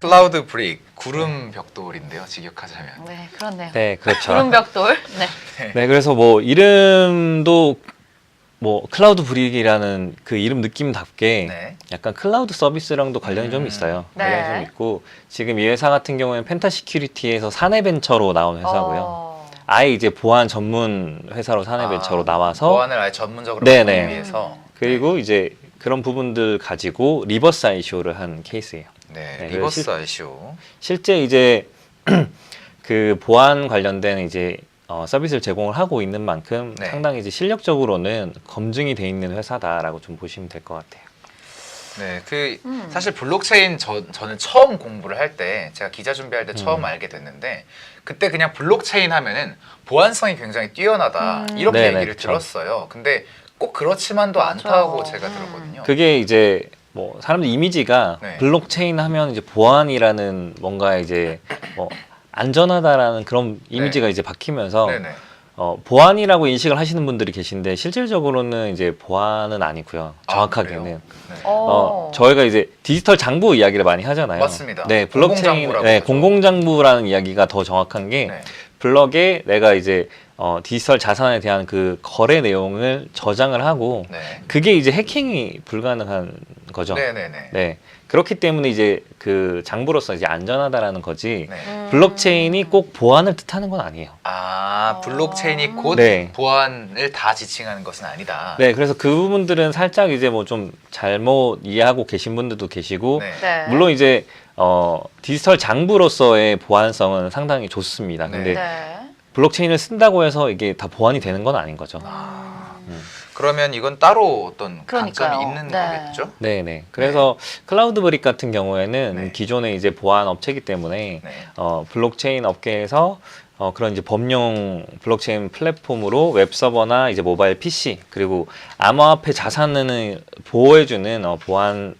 클라우드 브릭, 구름 벽돌인데요. 직역하자면. 네, 그렇네요. 네, 그렇죠. 구름벽돌. 네. 네, 그래서 뭐 이름도 뭐 클라우드 브릭이라는 그 이름 느낌답게 네. 약간 클라우드 서비스랑도 관련이 좀 있어요. 네. 관련이 좀 있고 지금 이 회사 같은 경우에는 펜타시큐리티에서 사내벤처로 나온 회사고요. 아예 이제 보안 전문 회사로 사내벤처로 나와서 보안을 아예 전문적으로 네네. 하기 위해서. 그리고 이제 그런 부분들 가지고 리버스 ICO를 한 케이스예요. 네, 네, 리버스 ICO. 실제 이제 그 보안 관련된 이제 서비스를 제공을 하고 있는 만큼 네. 상당히 이제 실력적으로는 검증이 돼 있는 회사다라고 좀 보시면 될 것 같아요. 네, 사실 블록체인 저는 처음 공부를 할 때 제가 기자 준비할 때 처음 알게 됐는데 그때 그냥 블록체인 하면은 보안성이 굉장히 뛰어나다 이렇게 네네, 얘기를 그쵸. 들었어요. 근데 꼭 그렇지만도 않다고 제가 들었거든요. 그게 이제 뭐 사람들 이미지가 네. 블록체인 하면 이제 보안이라는 뭔가 이제 뭐 안전하다라는 그런 이미지가 이제 박히면서 네네. 보안이라고 인식을 하시는 분들이 계신데 실질적으로는 이제 보안은 아니고요. 정확하게는. 그래요? 네. 저희가 이제 디지털 장부 이야기를 많이 하잖아요. 맞습니다. 네, 블록체인, 공공장부라고 네, 하죠. 공공장부라는 이야기가 더 정확한 게 네. 블럭에 내가 이제 디지털 자산에 대한 그 거래 내용을 저장을 하고 네. 그게 이제 해킹이 불가능한 거죠. 네네네. 네. 그렇기 때문에 이제 그 장부로서 이제 안전하다라는 거지 네. 블록체인이 꼭 보안을 뜻하는 건 아니에요. 아, 블록체인이 곧 네. 보안을 다 지칭하는 것은 아니다. 네, 그래서 그 부분들은 살짝 이제 뭐 좀 잘못 이해하고 계신 분들도 계시고 네. 네. 물론 이제 디지털 장부로서의 보안성은 상당히 좋습니다. 근데 네. 블록체인을 쓴다고 해서 이게 다 보안이 되는 건 아닌 거죠. 그러면 이건 따로 어떤 그러니까요. 강점이 있는 네. 거겠죠? 네네. 그래서 클라우드 브릭 같은 경우에는 네. 기존의 이제 보안 업체이기 때문에 네. 블록체인 업계에서 그런 이제 범용 블록체인 플랫폼으로 웹 서버나 이제 모바일 PC 그리고 암호화폐 자산을 보호해주는 보안은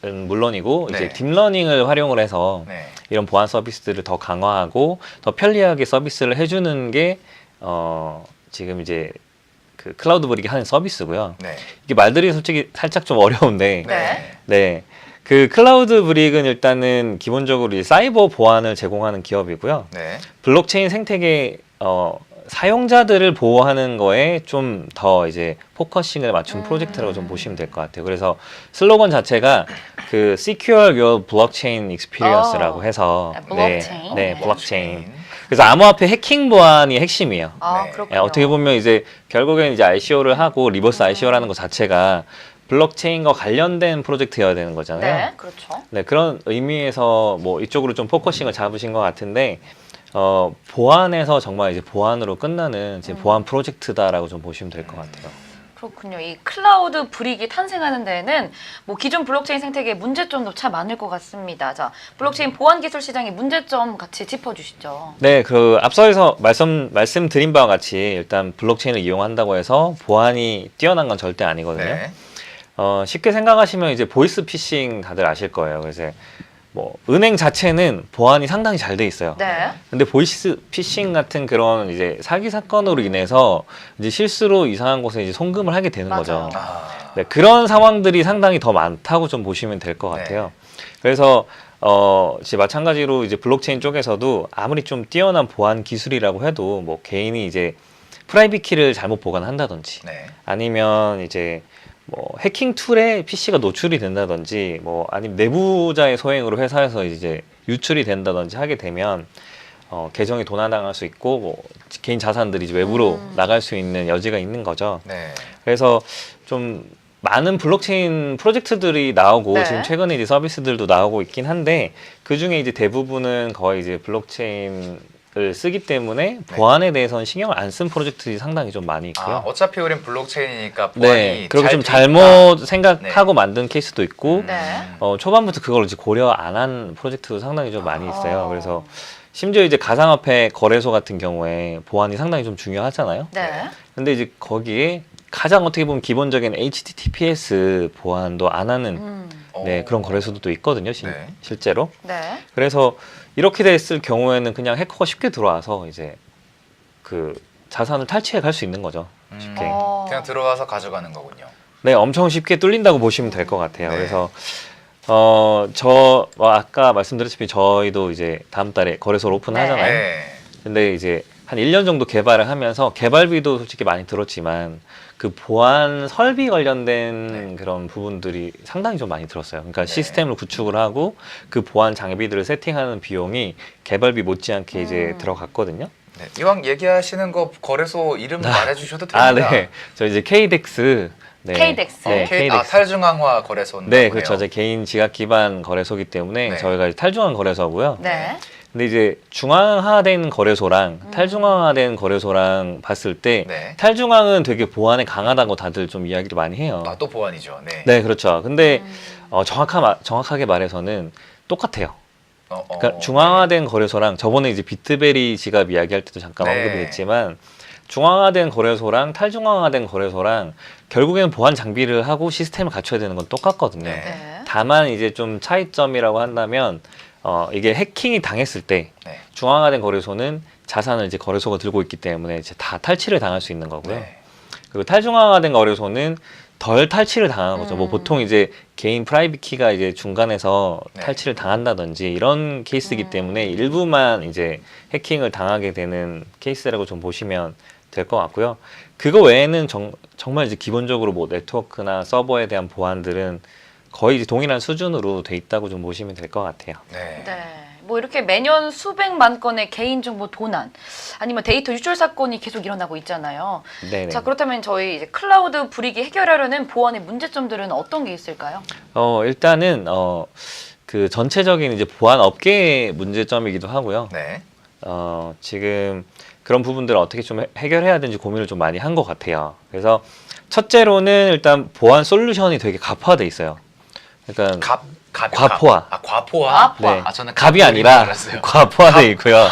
물론이고 네. 이제 딥러닝을 활용을 해서 네. 이런 보안 서비스들을 더 강화하고 더 편리하게 서비스를 해주는 게 지금 이제 그 클라우드 브릭이 하는 서비스고요. 네. 이게 말들이 솔직히 살짝 좀 어려운데, 네. 네, 그 클라우드 브릭은 일단은 기본적으로 이제 사이버 보안을 제공하는 기업이고요. 네. 블록체인 생태계 사용자들을 보호하는 거에 좀 더 이제 포커싱을 맞춘 프로젝트라고 좀 보시면 될 것 같아요. 그래서 슬로건 자체가 그 Secure Your Blockchain Experience라고 해서 블록체인. 네, 블록체인. 그래서 암호화폐 해킹 보안이 핵심이에요. 아, 네. 그렇군요. 어떻게 보면 이제 결국에는 이제 ICO를 하고 리버스 ICO라는 것 자체가 블록체인과 관련된 프로젝트여야 되는 거잖아요. 네, 그렇죠. 네, 그런 의미에서 뭐 이쪽으로 좀 포커싱을 잡으신 것 같은데 보안에서 정말 이제 보안으로 끝나는 지금 보안 프로젝트다라고 좀 보시면 될 것 같아요. 그렇군요. 이 클라우드 브릭이 탄생하는 데에는 뭐 기존 블록체인 생태계의 문제점도 참 많을 것 같습니다. 자, 블록체인 보안 기술 시장의 문제점 같이 짚어주시죠. 네, 그 앞서서 말씀드린 바와 같이 일단 블록체인을 이용한다고 해서 보안이 뛰어난 건 절대 아니거든요. 네. 쉽게 생각하시면 이제 보이스 피싱 다들 아실 거예요. 그래서 뭐 은행 자체는 보안이 상당히 잘 돼 있어요. 네. 근데 보이스 피싱 같은 그런 이제 사기 사건으로 인해서 이제 실수로 이상한 곳에 이제 송금을 하게 되는 맞아요. 거죠. 아. 네, 그런 상황들이 상당히 더 많다고 좀 보시면 될 것 같아요. 그래서 이제 마찬가지로 이제 블록체인 쪽에서도 아무리 좀 뛰어난 보안 기술이라고 해도 뭐 개인이 이제 프라이빗 키를 잘못 보관한다든지 네. 아니면 이제 뭐 해킹 툴에 PC가 노출이 된다든지 뭐 아니면 내부자의 소행으로 회사에서 이제 유출이 된다든지 하게 되면 계정이 도난당할 수 있고 뭐 개인 자산들이 이제 외부로 나갈 수 있는 여지가 있는 거죠. 네. 그래서 그래서 좀 많은 블록체인 프로젝트들이 나오고 네. 지금 최근에 이제 서비스들도 나오고 있긴 한데 그 중에 이제 대부분은 거의 이제 블록체인을 쓰기 때문에 보안에 대해서는 신경을 안 쓴 프로젝트들이 상당히 좀 많이 있고요. 어차피 우린 블록체인이니까 보안이 네, 그리고 좀 잘 되니까. 잘못 생각하고 만든 케이스도 있고 네. 초반부터 그걸 이제 고려 안 한 프로젝트도 상당히 좀 많이 있어요. 그래서 심지어 이제 가상화폐 거래소 같은 경우에 보안이 상당히 좀 중요하잖아요. 네. 근데 이제 거기에 가장 어떻게 보면 기본적인 HTTPS 보안도 안 하는 네, 그런 거래소도 있거든요. 네. 실제로. 네. 그래서 이렇게 됐을 경우에는 그냥 해커가 쉽게 들어와서 이제 그 자산을 탈취해 갈 수 있는 거죠. 쉽게. 그냥 들어와서 가져가는 거군요. 네, 엄청 쉽게 뚫린다고 보시면 될 것 같아요. 네. 그래서 아까 말씀드렸다시피 저희도 이제 다음 달에 거래소를 오픈하잖아요. 네. 근데 이제 한 1년 정도 개발을 하면서 개발비도 솔직히 많이 들었지만 그 보안 설비 관련된 네. 그런 부분들이 상당히 좀 많이 들었어요. 그러니까 네. 시스템을 구축을 하고 그 보안 장비들을 세팅하는 비용이 개발비 못지않게 이제 들어갔거든요. 네. 이왕 얘기하시는 거 거래소 이름 말해주셔도 됩니다. 아, 네. 저 이제 KDEX. 네. KDEX. 네, KDEX. 탈중앙화 거래소인가요? 네, 그렇죠. 제 개인 지갑 기반 거래소기 때문에 네. 저희가 탈중앙 거래소고요. 네. 근데 이제 중앙화된 거래소랑 탈중앙화된 거래소랑 봤을 때 네. 탈중앙은 되게 보안에 강하다고 다들 좀 이야기를 많이 해요. 또 보안이죠. 네. 네, 그렇죠. 근데 정확하게 말해서는 똑같아요. 그러니까 중앙화된 거래소랑 저번에 이제 비트베리 지갑 이야기할 때도 잠깐 네. 언급이 됐지만 중앙화된 거래소랑 탈중앙화된 거래소랑 결국에는 보안 장비를 하고 시스템을 갖춰야 되는 건 똑같거든요. 네. 네. 다만 이제 좀 차이점이라고 한다면 이게 해킹이 당했을 때 네. 중앙화된 거래소는 자산을 이제 거래소가 들고 있기 때문에 이제 다 탈취를 당할 수 있는 거고요. 네. 그리고 탈중앙화된 거래소는 덜 탈취를 당하는 거죠. 뭐 보통 이제 개인 프라이빗 키가 이제 중간에서 네. 탈취를 당한다든지 이런 케이스이기 때문에 일부만 이제 해킹을 당하게 되는 케이스라고 좀 보시면 될 것 같고요. 그거 외에는 정말 이제 기본적으로 뭐 네트워크나 서버에 대한 보안들은 거의 이제 동일한 수준으로 돼 있다고 좀 보시면 될 것 같아요. 네. 네. 뭐 이렇게 매년 수백만 건의 개인정보 도난 아니면 데이터 유출 사건이 계속 일어나고 있잖아요. 네네. 자, 그렇다면 저희 이제 클라우드 불이익 해결하려는 보안의 문제점들은 어떤 게 있을까요? 일단은 그 전체적인 이제 보안 업계의 문제점이기도 하고요. 네. 지금 그런 부분들을 어떻게 좀 해결해야 되는지 고민을 좀 많이 한 것 같아요. 그래서 첫째로는 일단 보안 솔루션이 되게 가포화돼 있어요. 그러니까 과포화. 과포화. 과포화. 네. 저는 갑이 아니라 과포화돼 있고요.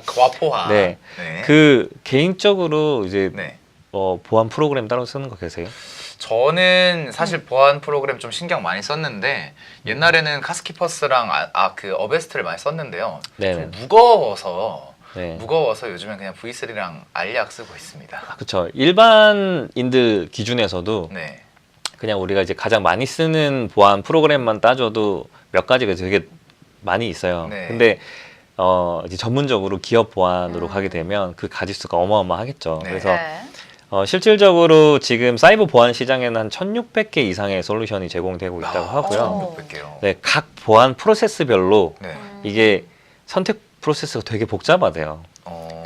과포화. 네. 네. 그 개인적으로 이제 네. 보안 프로그램 따로 쓰는 거 계세요? 저는 사실 보안 프로그램 좀 신경 많이 썼는데 옛날에는 카스키퍼스랑 그 어베스트를 많이 썼는데요. 네네. 좀 무거워서 네. 요즘엔 그냥 V3랑 알약 쓰고 있습니다. 그렇죠. 일반인들 기준에서도 네. 그냥 우리가 이제 가장 많이 쓰는 보안 프로그램만 따져도 몇 가지가 되게 많이 있어요. 네. 근데 이제 전문적으로 기업 보안으로 가게 되면 그 가지수가 어마어마하겠죠. 네. 그래서 네. 실질적으로 지금 사이버 보안 시장에는 한 1,600개 이상의 솔루션이 제공되고 있다고 하고요. 1,600개요. 네, 각 보안 프로세스별로 네. 이게 선택 프로세스가 되게 복잡하대요.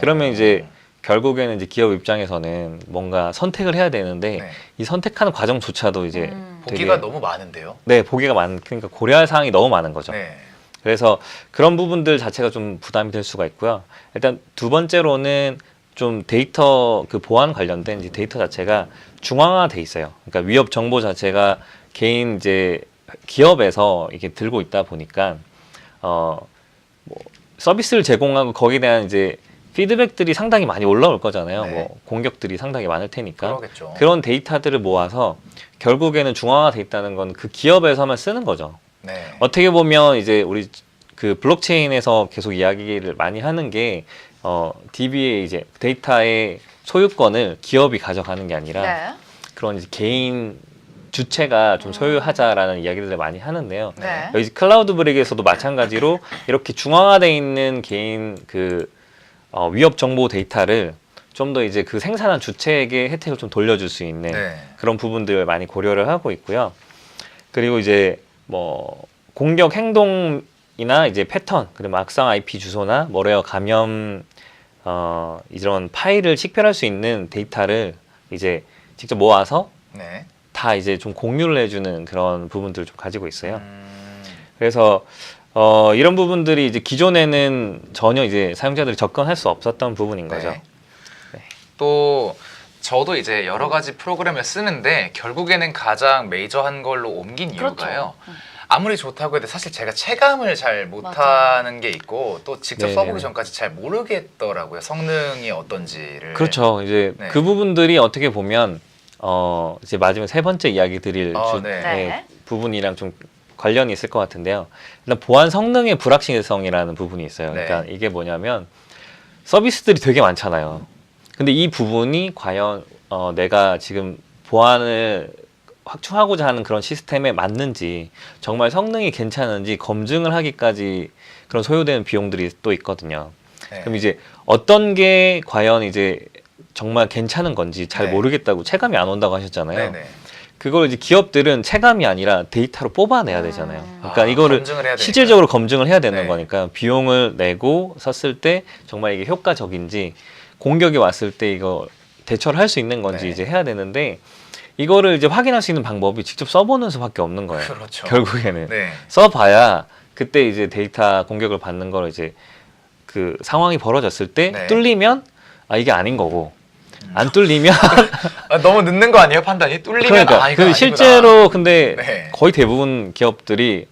그러면 이제 결국에는 이제 기업 입장에서는 뭔가 선택을 해야 되는데 네. 이 선택하는 과정조차도 이제 보기가 너무 많은데요. 네, 보기가 그러니까 고려할 사항이 너무 많은 거죠. 네. 그래서 그런 부분들 자체가 좀 부담이 될 수가 있고요. 일단 두 번째로는 좀 데이터 그 보안 관련된 이제 데이터 자체가 중앙화돼 있어요. 그러니까 위협 정보 자체가 개인 이제 기업에서 이게 들고 있다 보니까 뭐 서비스를 제공하고 거기에 대한 이제 피드백들이 상당히 많이 올라올 거잖아요. 네. 뭐 공격들이 상당히 많을 테니까 그러겠죠. 그런 데이터들을 모아서 결국에는 중앙화돼 있다는 건 그 기업에서만 쓰는 거죠. 네. 어떻게 보면 이제 우리 그 블록체인에서 계속 이야기를 많이 하는 게 DB의 이제 데이터의 소유권을 기업이 가져가는 게 아니라 네. 그런 이제 개인 주체가 좀 소유하자라는 이야기들을 많이 하는데요. 네. 여기 클라우드 브릭에서도 마찬가지로 이렇게 중앙화되어 있는 개인 그 위협 정보 데이터를 좀 더 이제 그 생산한 주체에게 혜택을 좀 돌려줄 수 있는 네. 그런 부분들을 많이 고려를 하고 있고요. 그리고 이제 뭐 공격 행동이나 이제 패턴, 그리고 악성 IP 주소나 머레어 감염 이런 파일을 식별할 수 있는 데이터를 이제 직접 모아서 네. 다 이제 좀 공유를 해주는 그런 부분들을 좀 가지고 있어요. 그래서 이런 부분들이 이제 기존에는 전혀 이제 사용자들이 접근할 수 없었던 부분인 거죠. 네. 또 저도 이제 여러 가지 프로그램을 쓰는데 결국에는 가장 메이저한 걸로 옮긴 이유가요. 그렇죠. 아무리 좋다고 해도 사실 제가 체감을 잘 못하는 게 있고 또 직접 네네네. 써보기 전까지 잘 모르겠더라고요. 성능이 어떤지를. 그렇죠. 이제 네. 그 부분들이 어떻게 보면 이제 마지막 세 번째 이야기 드릴 네. 네. 부분이랑 좀 관련이 있을 것 같은데요. 일단 보안 성능의 불확실성이라는 부분이 있어요. 네. 그러니까 이게 뭐냐면 서비스들이 되게 많잖아요. 근데 이 부분이 과연 내가 지금 보안을 확충하고자 하는 그런 시스템에 맞는지 정말 성능이 괜찮은지 검증을 하기까지 그런 소요되는 비용들이 또 있거든요. 네. 그럼 이제 어떤 게 과연 이제 정말 괜찮은 건지 잘 네. 모르겠다고 체감이 안 온다고 하셨잖아요. 네네. 그걸 이제 기업들은 체감이 아니라 데이터로 뽑아내야 되잖아요. 그러니까 이거를 검증을 해야 되니까. 실질적으로 검증을 해야 되는 네. 거니까 비용을 내고 썼을 때 정말 이게 효과적인지 공격이 왔을 때 이거 대처를 할 수 있는 건지 네. 이제 해야 되는데 이거를 이제 확인할 수 있는 방법이 직접 써보는 수밖에 없는 거예요. 그렇죠. 결국에는 네. 써봐야 그때 이제 데이터 공격을 받는 걸 이제 그 상황이 벌어졌을 때 네. 뚫리면 아 이게 아닌 거고 안 뚫리면 아, 너무 늦는 거 아니에요 판단이? 뚫리면 그러니까 아 이거 그 아니구나. 실제로 근데 네. 거의 대부분 기업들이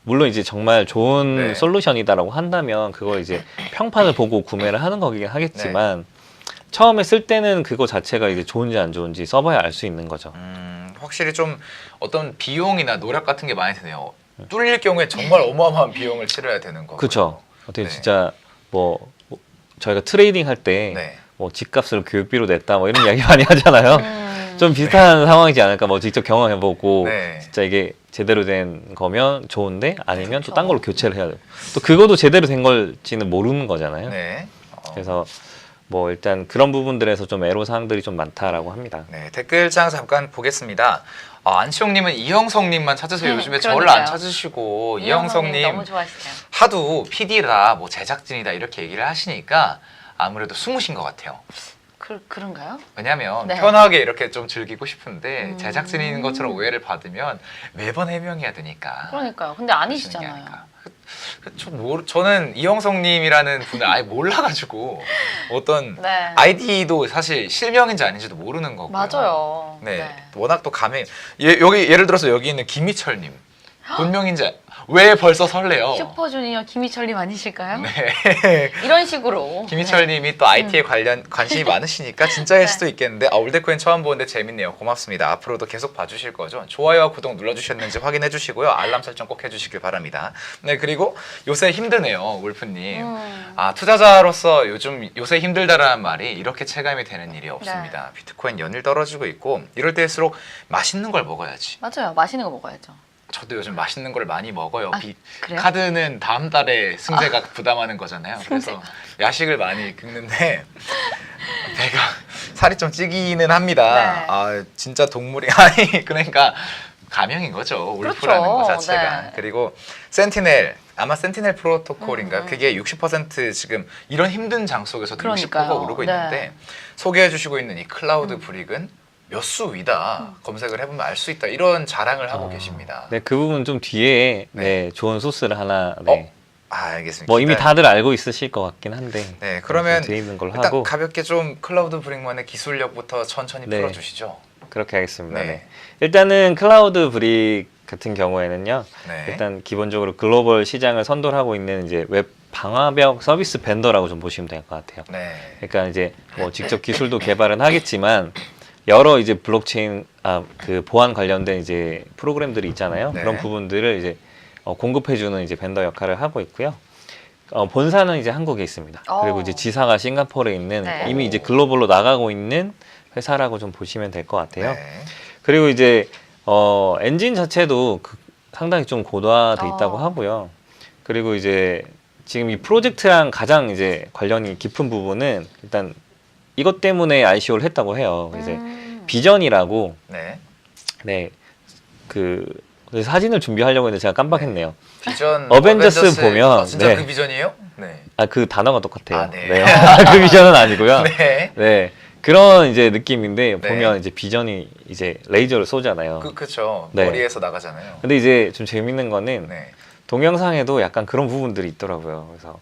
물론 이제 정말 좋은 네. 솔루션이다라고 한다면 그걸 이제 평판을 보고 구매를 하는 거긴 하겠지만 네. 처음에 쓸 때는 그거 자체가 이제 좋은지 안 좋은지 써봐야 알 수 있는 거죠. 확실히 좀 어떤 비용이나 노력 같은 게 많이 드네요. 뚫릴 경우에 정말 어마어마한 비용을 치러야 되는 거고. 그렇죠. 어떻게 네. 진짜 뭐 저희가 트레이딩 할 때 네. 뭐 집값을 교육비로 냈다 뭐 이런 이야기 많이 하잖아요. 좀 비슷한 상황이지 않을까 뭐 직접 경험해보고 네. 진짜 이게 제대로 된 거면 좋은데 아니면 또 딴 그렇죠. 걸로 교체를 해야 돼요. 또 그것도 제대로 된 걸지는 모르는 거잖아요. 네. 그래서 뭐 일단 그런 부분들에서 좀 애로사항들이 좀 많다라고 합니다. 네, 댓글장 잠깐 보겠습니다. 안치홍님은 이형성님만 찾으세요. 요즘에 저를 그러니까요. 안 찾으시고 이형성님 이형성님 너무 좋아하시네요. 하도 PD라 뭐 제작진이다 이렇게 얘기를 하시니까 아무래도 숨으신 것 같아요. 그런가요? 왜냐하면 네. 편하게 이렇게 좀 즐기고 싶은데 제작진인 것처럼 오해를 받으면 매번 해명해야 되니까. 그러니까요. 근데 그러시는 게 아니시잖아요. 아닐까. 저는 이형성님이라는 분을 아예 몰라가지고 어떤 네. 아이디도 사실 실명인지 아닌지도 모르는 거고요. 맞아요. 네, 워낙 또 감에 여기 예를 들어서 여기 있는 김희철님 본명인지 왜 벌써 설레요? 슈퍼주니어 김희철님 아니실까요? 네. 이런 식으로. 김희철님이 또 IT에 관심이 많으시니까 진짜일 네. 수도 있겠는데 올드코인 처음 보는데 재밌네요. 고맙습니다. 앞으로도 계속 봐주실 거죠? 좋아요와 구독 눌러주셨는지 확인해 주시고요. 알람 설정 꼭 해주시길 바랍니다. 네, 그리고 요새 힘드네요, 울프님. 투자자로서 요새 힘들다라는 말이 이렇게 체감이 되는 일이 없습니다. 비트코인 연일 떨어지고 있고 이럴 때일수록 맛있는 걸 먹어야지. 맞아요. 맛있는 거 먹어야죠. 저도 요즘 맛있는 걸 많이 먹어요. 그래요? 카드는 다음 달에 승재가 부담하는 거잖아요. 그래서 야식을 많이 긁는데 배가 살이 좀 찌기는 합니다. 네. 아 진짜 동물이 아니 그러니까 감형인 거죠. 울프라는 그렇죠. 거 자체가. 네. 그리고 센티넬 아마 센티넬 프로토콜인가 그게 60% 지금 이런 힘든 장 속에서도 그러니까요. 60%가 오르고 네. 있는데 소개해 주시고 있는 이 클라우드 브릭은 몇 수 위다 검색을 해보면 알 수 있다 이런 자랑을 하고 계십니다. 네, 그 부분 좀 뒤에 네, 좋은 소스를 하나 네. 알겠습니다. 뭐 이미 다들 알고 있으실 것 같긴 한데 네, 그러면 뒤에 있는 걸로 일단 하고 가볍게 좀 클라우드 브릭만의 기술력부터 천천히 네. 풀어주시죠. 그렇게 하겠습니다. 네. 네. 일단은 클라우드 브릭 같은 경우에는요. 네. 일단 기본적으로 글로벌 시장을 선도를 하고 있는 이제 웹 방화벽 서비스 벤더라고 좀 보시면 될 것 같아요. 네. 그러니까 이제 뭐 직접 기술도 개발은 하겠지만 여러 이제 블록체인 그 보안 관련된 이제 프로그램들이 있잖아요. 네. 그런 부분들을 이제 공급해주는 이제 벤더 역할을 하고 있고요. 본사는 이제 한국에 있습니다. 그리고 이제 지사가 싱가포르에 있는 네. 이미 이제 글로벌로 나가고 있는 회사라고 좀 보시면 될 것 같아요. 네. 그리고 이제 엔진 자체도 상당히 좀 고도화돼 있다고 하고요. 그리고 이제 지금 이 프로젝트랑 가장 이제 관련이 깊은 부분은 일단 이것 때문에 ICO를 했다고 해요. 이제 비전이라고 네. 네 그 사진을 준비하려고 했는데 제가 깜빡했네요. 비전 어벤져스 보면 진짜 네. 그 비전이에요? 네. 그 단어가 똑같아요. 아, 네. 네. 그 비전은 아니고요. 네. 네. 그런 이제 느낌인데 네. 보면 이제 비전이 이제 레이저를 쏘잖아요. 그쵸. 네. 머리에서 나가잖아요. 근데 이제 좀 재밌는 거는 네. 동영상에도 약간 그런 부분들이 있더라고요. 그래서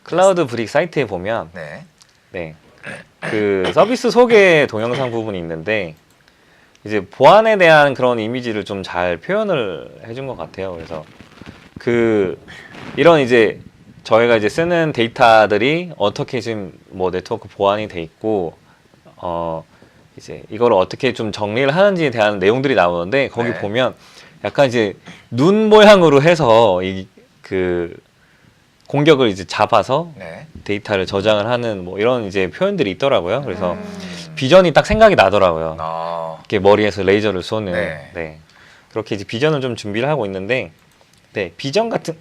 클라우드 브릭 사이트에 보면 네. 네. 그 서비스 소개 동영상 부분이 있는데 이제 보안에 대한 그런 이미지를 좀 잘 표현을 해준 것 같아요. 그래서 이런 이제 저희가 이제 쓰는 데이터들이 어떻게 지금 뭐 네트워크 보안이 돼 있고 이제 이걸 어떻게 좀 정리를 하는지에 대한 내용들이 나오는데 거기 네. 보면 약간 이제 눈 모양으로 해서 그 공격을 이제 잡아서 네. 데이터를 저장을 하는 뭐 이런 이제 표현들이 있더라고요. 그래서 비전이 딱 생각이 나더라고요. 아, 이렇게 머리에서 레이저를 쏘는. 네. 네. 그렇게 이제 비전을 좀 준비를 하고 있는데, 네, 비전 같은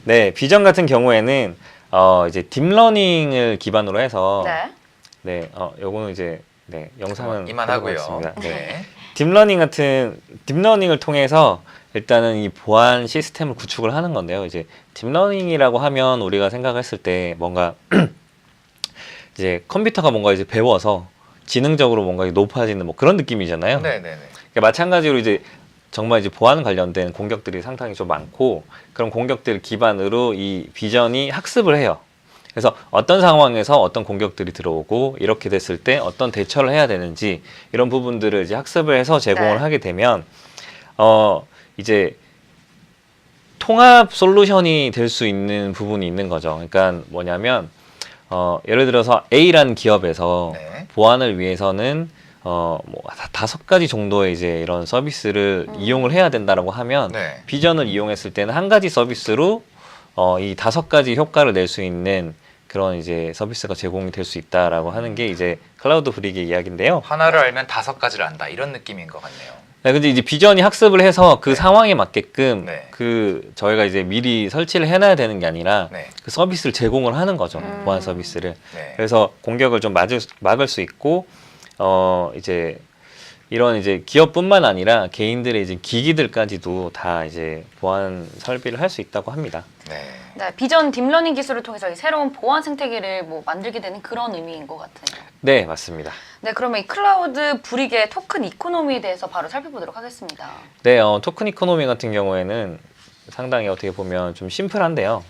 네, 비전 같은 경우에는 이제 딥러닝을 기반으로 해서 네. 네, 요거는 이제 네, 영상은 이만하고요. 보도록 하겠습니다. 네. 네. 딥러닝을 통해서 일단은 이 보안 시스템을 구축을 하는 건데요. 이제 딥러닝이라고 하면 우리가 생각했을 때 뭔가 이제 컴퓨터가 뭔가 이제 배워서 지능적으로 뭔가 높아지는 뭐 그런 느낌이잖아요. 네네네. 그러니까 마찬가지로 이제 정말 이제 보안 관련된 공격들이 상당히 좀 많고 그런 공격들 기반으로 이 비전이 학습을 해요. 그래서 어떤 상황에서 어떤 공격들이 들어오고 이렇게 됐을 때 어떤 대처를 해야 되는지 이런 부분들을 이제 학습을 해서 제공을 네. 하게 되면 이제 통합 솔루션이 될 수 있는 부분이 있는 거죠. 그러니까 뭐냐면 예를 들어서 A라는 기업에서 네. 보안을 위해서는 뭐 5가지 정도의 이제 이런 서비스를 이용을 해야 된다라고 하면 네. 비전을 이용했을 때는 한 가지 서비스로 이 5가지 효과를 낼 수 있는 그런 이제 서비스가 제공이 될 수 있다라고 하는 게 이제 클라우드 브릭의 이야기인데요. 하나를 알면 5가지를 안다 이런 느낌인 것 같네요. 네, 근데 이제 비전이 학습을 해서 그 상황에 맞게끔 네. 그 저희가 이제 미리 설치를 해놔야 되는 게 아니라 네. 그 서비스를 제공을 하는 거죠. 보안 서비스를. 네. 그래서 공격을 좀 막을 수 있고 이제 이런 이제 기업뿐만 아니라 개인들의 이제 기기들까지도 다 이제 보안 설비를 할 수 있다고 합니다. 네. 네, 비전 딥러닝 기술을 통해서 이 새로운 보안 생태계를 뭐 만들게 되는 그런 의미인 것 같아요. 네, 맞습니다. 네, 그러면 이 클라우드 브릭의 토큰 이코노미에 대해서 바로 살펴보도록 하겠습니다. 네, 토큰 이코노미 같은 경우에는 상당히 어떻게 보면 좀 심플한데요.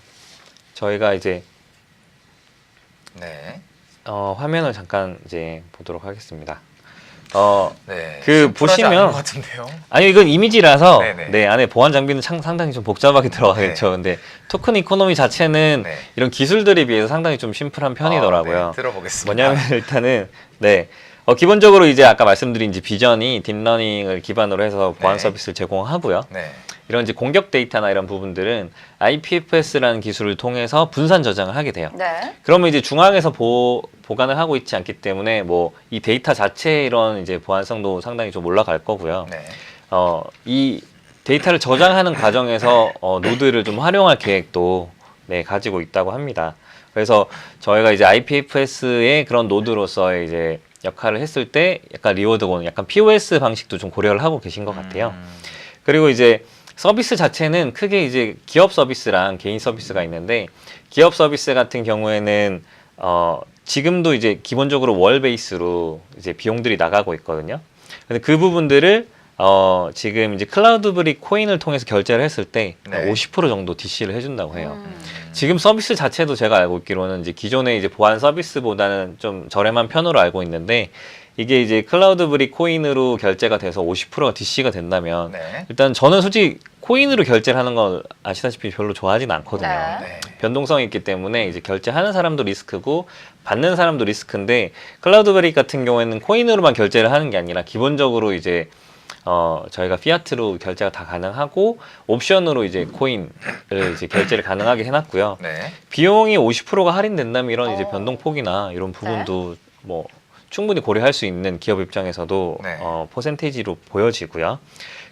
저희가 이제 네. 화면을 잠깐 이제 보도록 하겠습니다. 네. 그 심플하지 보시면- 않은 것 같은데요. 아니 이건 이미지라서 네네. 네 안에 보안 장비는 상당히 좀 복잡하게 들어가겠죠. 네. 근데 토큰 이코노미 자체는 네. 이런 기술들에 비해서 상당히 좀 심플한 편이더라고요. 네. 들어보겠습니다. 뭐냐면 일단은 네 기본적으로 이제 아까 말씀드린 이제 비전이 딥러닝을 기반으로 해서 보안 네. 서비스를 제공하고요. 네. 이런 이제 공격 데이터나 이런 부분들은 IPFS라는 기술을 통해서 분산 저장을 하게 돼요. 네. 그러면 이제 중앙에서 보관을 하고 있지 않기 때문에 뭐 이 데이터 자체의 이런 이제 보안성도 상당히 좀 올라갈 거고요. 네. 이 데이터를 저장하는 과정에서 노드를 좀 활용할 계획도 네, 가지고 있다고 합니다. 그래서 저희가 이제 IPFS의 그런 노드로서의 이제 역할을 했을 때 약간 리워드고는 약간 POS 방식도 좀 고려를 하고 계신 것 같아요. 그리고 이제 서비스 자체는 크게 이제 기업 서비스랑 개인 서비스가 있는데 기업 서비스 같은 경우에는 지금도 이제 기본적으로 월 베이스로 이제 비용들이 나가고 있거든요. 근데 그 부분들을 지금 이제 클라우드 브릭 코인을 통해서 결제를 했을 때 네. 50% 정도 DC를 해준다고 해요. 지금 서비스 자체도 제가 알고 있기로는 이제 기존의 이제 보안 서비스보다는 좀 저렴한 편으로 알고 있는데 이게 이제 클라우드 브릭 코인으로 결제가 돼서 50%가 DC가 된다면 네. 일단 저는 솔직히 코인으로 결제를 하는 걸 아시다시피 별로 좋아하진 않거든요. 네. 네. 변동성이 있기 때문에 이제 결제하는 사람도 리스크고 받는 사람도 리스크인데 클라우드 브릭 같은 경우에는 코인으로만 결제를 하는 게 아니라 기본적으로 이제 저희가 피아트로 결제가 다 가능하고 옵션으로 이제 코인을 이제 결제를 가능하게 해놨고요. 네. 비용이 50%가 할인된다면 이런 이제 어. 변동폭이나 이런 부분도 뭐 충분히 고려할 수 있는 기업 입장에서도 네. 퍼센테이지로 보여지고요.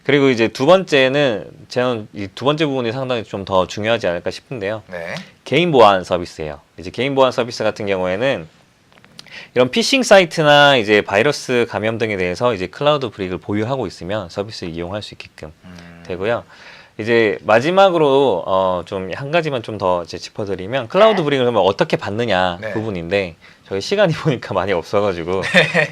그리고 이제 두 번째는 저는 이 두 번째 부분이 상당히 좀 더 중요하지 않을까 싶은데요. 네. 개인 보안 서비스예요. 이제 개인 보안 서비스 같은 경우에는 이런 피싱 사이트나 이제 바이러스 감염 등에 대해서 이제 클라우드 브릭을 보유하고 있으면 서비스를 이용할 수 있게끔 되고요. 이제 마지막으로 좀 한 가지만 좀 더 짚어드리면 클라우드 브릭을 그러면 어떻게 받느냐 네. 부분인데 저희 시간이 보니까 많이 없어가지고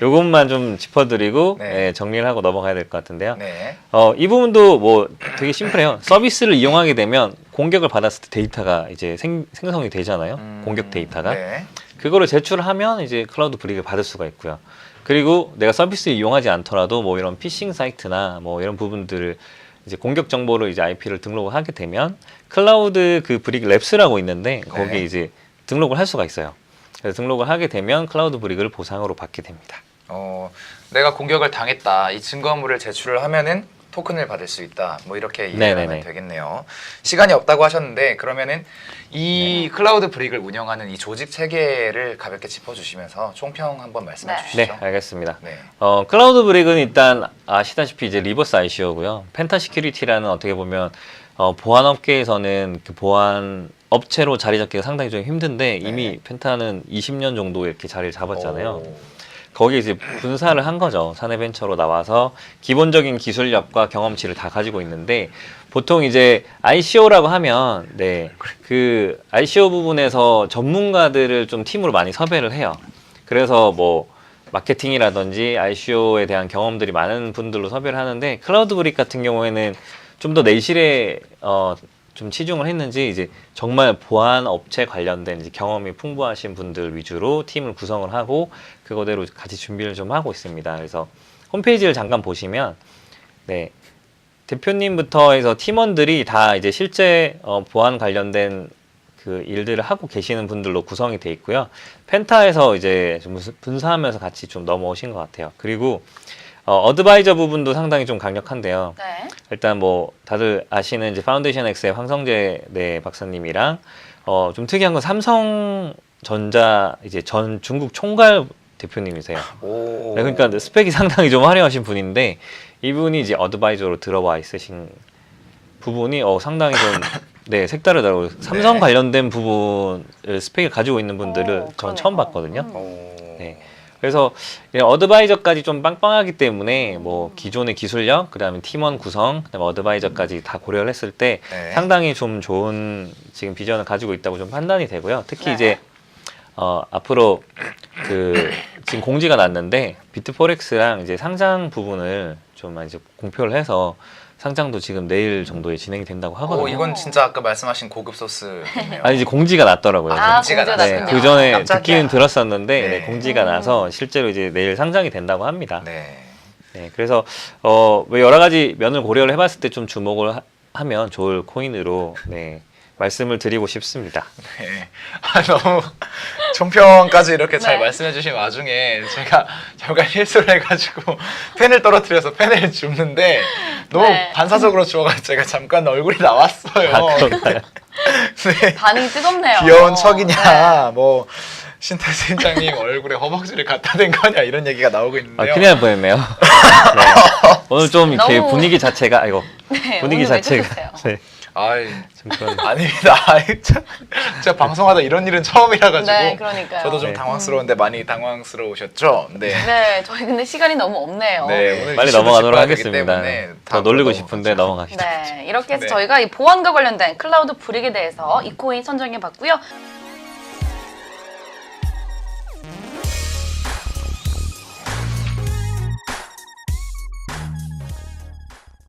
요것만 좀 짚어드리고 네. 예, 정리를 하고 넘어가야 될 것 같은데요. 네. 이 부분도 뭐 되게 심플해요. 서비스를 이용하게 되면 공격을 받았을 때 데이터가 이제 생성이 되잖아요. 공격 데이터가. 네. 그거를 제출하면 이제 클라우드 브릭을 받을 수가 있고요. 그리고 내가 서비스를 이용하지 않더라도 뭐 이런 피싱 사이트나 뭐 이런 부분들을 이제 공격 정보로 이제 IP를 등록을 하게 되면 클라우드 그 브릭 랩스라고 있는데 거기에 네. 이제 등록을 할 수가 있어요. 그래서 등록을 하게 되면 클라우드 브릭을 보상으로 받게 됩니다. 내가 공격을 당했다. 이 증거물을 제출을 하면은 토큰을 받을 수 있다. 뭐 이렇게 이해하면 네네네. 되겠네요. 시간이 없다고 하셨는데 그러면은 이 클라우드 브릭을 운영하는 이 조직 체계를 가볍게 짚어주시면서 총평 한번 말씀해 네. 주시죠. 네, 알겠습니다. 네. 클라우드 브릭은 일단 아시다시피 이제 리버스 ICO고요. 펜타 시큐리티라는 어떻게 보면 보안 업계에서는 그 보안 업체로 자리 잡기가 상당히 좀 힘든데 이미 네. 펜타는 20년 정도 이렇게 자리를 잡았잖아요. 오. 거기에 이제 분사를 한 거죠. 사내벤처로 나와서 기본적인 기술력과 경험치를 다 가지고 있는데 보통 이제 ICO라고 하면 네, 그 ICO 부분에서 전문가들을 좀 팀으로 많이 섭외를 해요. 그래서 뭐 마케팅이라든지 ICO에 대한 경험들이 많은 분들로 섭외를 하는데 클라우드 브릭 같은 경우에는 좀 더 내실에 좀 치중을 했는지 이제 정말 보안 업체 관련된 이제 경험이 풍부하신 분들 위주로 팀을 구성을 하고 그거대로 같이 준비를 좀 하고 있습니다. 그래서 홈페이지를 잠깐 보시면 네, 대표님부터 해서 팀원들이 다 이제 실제 보안 관련된 그 일들을 하고 계시는 분들로 구성이 돼 있고요. 펜타에서 이제 좀 분사하면서 같이 좀 넘어오신 것 같아요. 그리고 어드바이저 부분도 상당히 좀 강력한데요. 네. 일단 뭐 다들 아시는 이제 파운데이션 X의 황성재 네 박사님이랑 좀 특이한 건 삼성전자 이제 전 중국 총괄 대표님이세요. 오. 네, 그러니까 스펙이 상당히 좀 화려하신 분인데 이분이 이제 어드바이저로 들어와 있으신 부분이 상당히 좀 네, 색다르더라고요. 삼성 네. 관련된 부분을 스펙을 가지고 있는 분들을 전 그러네요. 처음 봤거든요. 오. 네. 그래서 어드바이저까지 좀 빵빵하기 때문에 뭐 기존의 기술력, 그다음에 팀원 구성, 그다음에 어드바이저까지 다 고려를 했을 때 네. 상당히 좀 좋은 지금 비전을 가지고 있다고 좀 판단이 되고요. 특히 네. 이제 앞으로 그 지금 공지가 났는데 비트포렉스랑 이제 상장 부분을 좀 이제 공표를 해서 상장도 지금 내일 정도에 진행이 된다고 하거든요. 이건 진짜 아까 말씀하신 고급 소스네요. 아니 이제 공지가 났더라고요. 공지가 공지가 났어요. 네, 그 전에 깜짝이야. 듣기는 들었었는데 네. 네, 공지가 나서 실제로 이제 내일 상장이 된다고 합니다. 네. 네, 그래서 왜 여러 가지 면을 고려를 해봤을 때 좀 주목을 하면 좋을 코인으로 네, 말씀을 드리고 싶습니다. 네. 너무 총평까지 이렇게 잘 네. 말씀해 주신 와중에 제가 잠깐 실수를 해가지고 펜을 떨어뜨려서 펜을 줍는데 너무 네. 반사적으로 주워가지고 제가 잠깐 얼굴이 나왔어요. 그런가요? 네. 반응이 뜨겁네요. 귀여운 척이냐 네. 뭐 신태수 팀장님 얼굴에 허벅지를 갖다 댄 거냐 이런 얘기가 나오고 있는데요. 큰일 날 뻔했네요. 네. 오늘 좀 이렇게 너무- 분위기 자체가 네, 분위기 오늘 왜 자체가 드셨어요? 네, 아이, 좀 그런 아닙니다. 제가 방송하다 이런 일은 처음이라 가지고 네, 그러니까요. 저도 좀 네. 당황스러운데 많이 당황스러우셨죠? 네. 네, 저희 근데 시간이 너무 없네요. 네, 오늘 빨리 이슈도 넘어가도록 짚어야 되기 하겠습니다. 때문에 더 다음으로 놀리고 넘어가죠. 싶은데 넘어가시죠. 네, 이렇게 해서 네. 저희가 이 보안과 관련된 클라우드 브릭에 대해서 이 코인 선정해 봤고요.